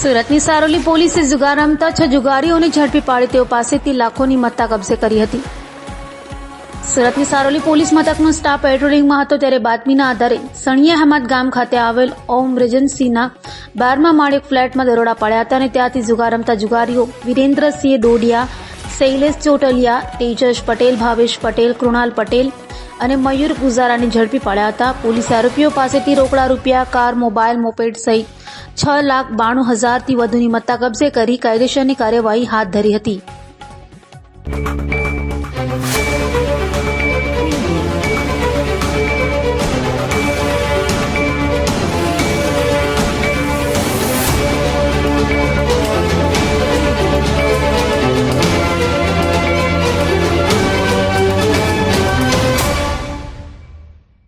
સુરતની સારોલી પોલીસે જુગાર રમતા 6 જુગારીઓને ઝડપી પાડી તેઓ પાસેથી લાખોની મત્તા કબજે કરી હતી। સુરતની સારોલી પોલીસ મથકનો સ્ટાફ પેટ્રોલિંગમાં હતો ત્યારે બાતમીના આધારે સણિયા અહેમદ ગામ ખાતે આવેલ ઓમ રેજન્સીના 12મા માળે એક ફ્લેટમાં દરોડા પાડ્યા હતા અને ત્યાંથી જુગાર રમતા જુગારીઓ વિરેન્દ્રસિંહ ડોડિયા, શૈલેષ ચોટલિયા, તેજસ પટેલ, ભાવેશ પટેલ, કૃણાલ પટેલ અને મયુર ગુજારાને ઝડપી પાડ્યા હતા। પોલીસે આરોપીઓ પાસેથી રોકડા રૂપિયા, કાર, મોબાઈલ, મોપેડ સહિત 6,92,000થી વધુની મત્તા કબજે કરી કાયદેસરની કાર્યવાહી હાથ ધરી હતી।